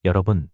여러분,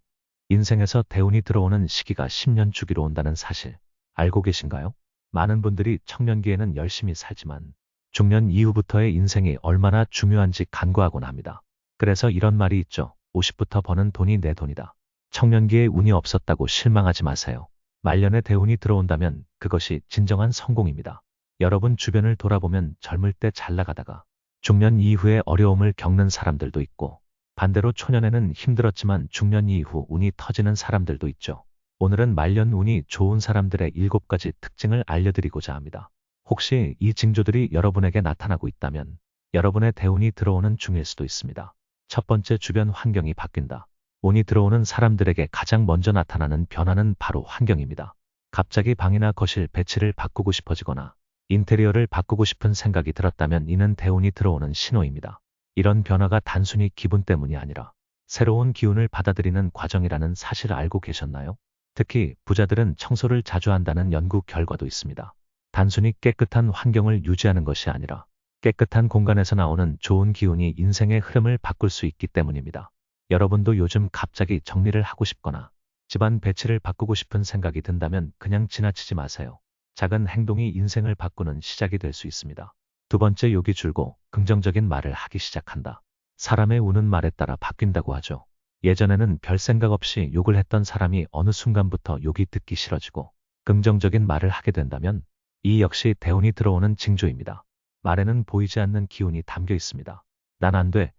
인생에서 대운이 들어오는 시기가 10년 주기로 온다는 사실 알고 계신가요? 많은 분들이 청년기에는 열심히 살지만 중년 이후부터의 인생이 얼마나 중요한지 간과하곤 합니다. 그래서 이런 말이 있죠. 50부터 버는 돈이 내 돈이다. 청년기에 운이 없었다고 실망하지 마세요. 말년에 대운이 들어온다면 그것이 진정한 성공입니다. 여러분 주변을 돌아보면 젊을 때 잘 나가다가 중년 이후에 어려움을 겪는 사람들도 있고 반대로 초년에는 힘들었지만 중년 이후 운이 터지는 사람들도 있죠. 오늘은 말년 운이 좋은 사람들의 7가지 특징을 알려드리고자 합니다. 혹시 이 징조들이 여러분에게 나타나고 있다면 여러분의 대운이 들어오는 중일 수도 있습니다. 첫 번째, 주변 환경이 바뀐다. 운이 들어오는 사람들에게 가장 먼저 나타나는 변화는 바로 환경입니다. 갑자기 방이나 거실 배치를 바꾸고 싶어지거나 인테리어를 바꾸고 싶은 생각이 들었다면 이는 대운이 들어오는 신호입니다. 이런 변화가 단순히 기분 때문이 아니라 새로운 기운을 받아들이는 과정이라는 사실을 알고 계셨나요? 특히 부자들은 청소를 자주 한다는 연구 결과도 있습니다. 단순히 깨끗한 환경을 유지하는 것이 아니라 깨끗한 공간에서 나오는 좋은 기운이 인생의 흐름을 바꿀 수 있기 때문입니다. 여러분도 요즘 갑자기 정리를 하고 싶거나 집안 배치를 바꾸고 싶은 생각이 든다면 그냥 지나치지 마세요. 작은 행동이 인생을 바꾸는 시작이 될 수 있습니다. 두 번째, 욕이 줄고 긍정적인 말을 하기 시작한다. 사람의 운은 말에 따라 바뀐다고 하죠. 예전에는 별 생각 없이 욕을 했던 사람이 어느 순간부터 욕이 듣기 싫어지고 긍정적인 말을 하게 된다면 이 역시 대운이 들어오는 징조입니다. 말에는 보이지 않는 기운이 담겨 있습니다. 난 안 돼.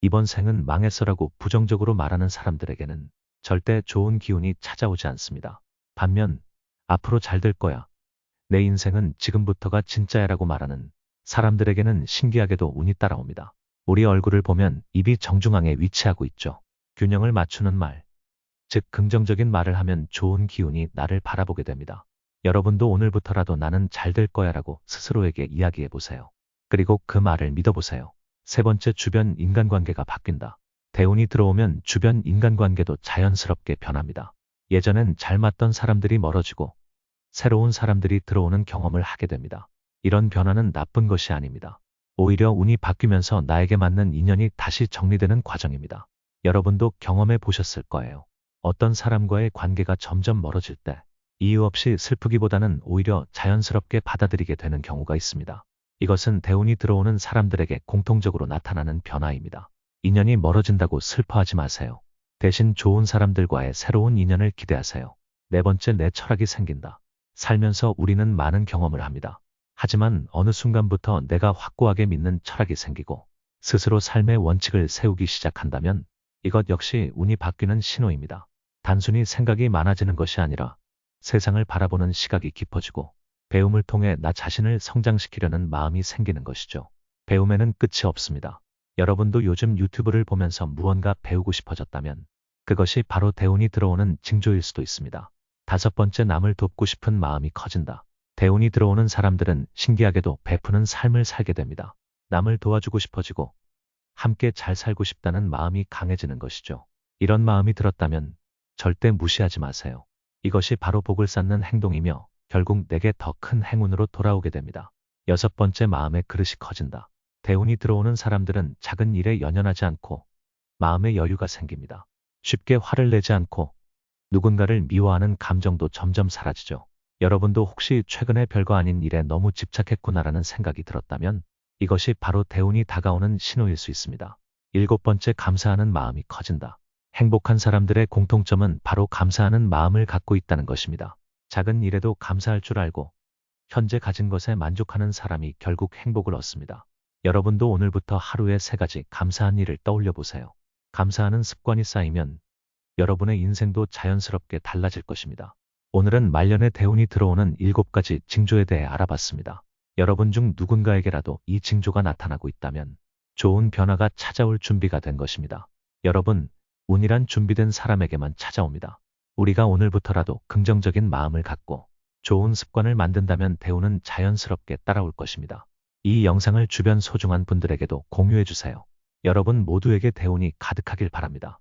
이번 생은 망했어라고 부정적으로 말하는 사람들에게는 절대 좋은 기운이 찾아오지 않습니다. 반면 앞으로 잘 될 거야. 내 인생은 지금부터가 진짜야라고 말하는 사람들에게는 신기하게도 운이 따라옵니다. 우리 얼굴을 보면 입이 정중앙에 위치하고 있죠. 균형을 맞추는 말, 즉 긍정적인 말을 하면 좋은 기운이 나를 바라보게 됩니다. 여러분도 오늘부터라도 나는 잘 될 거야라고 스스로에게 이야기해 보세요. 그리고 그 말을 믿어보세요. 세 번째, 주변 인간관계가 바뀐다. 대운이 들어오면 주변 인간관계도 자연스럽게 변합니다. 예전엔 잘 맞던 사람들이 멀어지고 새로운 사람들이 들어오는 경험을 하게 됩니다. 이런 변화는 나쁜 것이 아닙니다. 오히려 운이 바뀌면서 나에게 맞는 인연이 다시 정리되는 과정입니다. 여러분도 경험해 보셨을 거예요. 어떤 사람과의 관계가 점점 멀어질 때 이유 없이 슬프기보다는 오히려 자연스럽게 받아들이게 되는 경우가 있습니다. 이것은 대운이 들어오는 사람들에게 공통적으로 나타나는 변화입니다. 인연이 멀어진다고 슬퍼하지 마세요. 대신 좋은 사람들과의 새로운 인연을 기대하세요. 네 번째, 내 철학이 생긴다. 살면서 우리는 많은 경험을 합니다. 하지만 어느 순간부터 내가 확고하게 믿는 철학이 생기고 스스로 삶의 원칙을 세우기 시작한다면 이것 역시 운이 바뀌는 신호입니다. 단순히 생각이 많아지는 것이 아니라 세상을 바라보는 시각이 깊어지고 배움을 통해 나 자신을 성장시키려는 마음이 생기는 것이죠. 배움에는 끝이 없습니다. 여러분도 요즘 유튜브를 보면서 무언가 배우고 싶어졌다면 그것이 바로 대운이 들어오는 징조일 수도 있습니다. 다섯 번째, 남을 돕고 싶은 마음이 커진다. 대운이 들어오는 사람들은 신기하게도 베푸는 삶을 살게 됩니다. 남을 도와주고 싶어지고 함께 잘 살고 싶다는 마음이 강해지는 것이죠. 이런 마음이 들었다면 절대 무시하지 마세요. 이것이 바로 복을 쌓는 행동이며 결국 내게 더 큰 행운으로 돌아오게 됩니다. 여섯 번째, 마음의 그릇이 커진다. 대운이 들어오는 사람들은 작은 일에 연연하지 않고 마음의 여유가 생깁니다. 쉽게 화를 내지 않고 누군가를 미워하는 감정도 점점 사라지죠. 여러분도 혹시 최근에 별거 아닌 일에 너무 집착했구나라는 생각이 들었다면 이것이 바로 대운이 다가오는 신호일 수 있습니다. 일곱 번째, 감사하는 마음이 커진다. 행복한 사람들의 공통점은 바로 감사하는 마음을 갖고 있다는 것입니다. 작은 일에도 감사할 줄 알고 현재 가진 것에 만족하는 사람이 결국 행복을 얻습니다. 여러분도 오늘부터 하루에 3가지 감사한 일을 떠올려 보세요. 감사하는 습관이 쌓이면 여러분의 인생도 자연스럽게 달라질 것입니다. 오늘은 말년에 대운이 들어오는 7가지 징조에 대해 알아봤습니다. 여러분 중 누군가에게라도 이 징조가 나타나고 있다면 좋은 변화가 찾아올 준비가 된 것입니다. 여러분, 운이란 준비된 사람에게만 찾아옵니다. 우리가 오늘부터라도 긍정적인 마음을 갖고 좋은 습관을 만든다면 대운은 자연스럽게 따라올 것입니다. 이 영상을 주변 소중한 분들에게도 공유해 주세요. 여러분 모두에게 대운이 가득하길 바랍니다.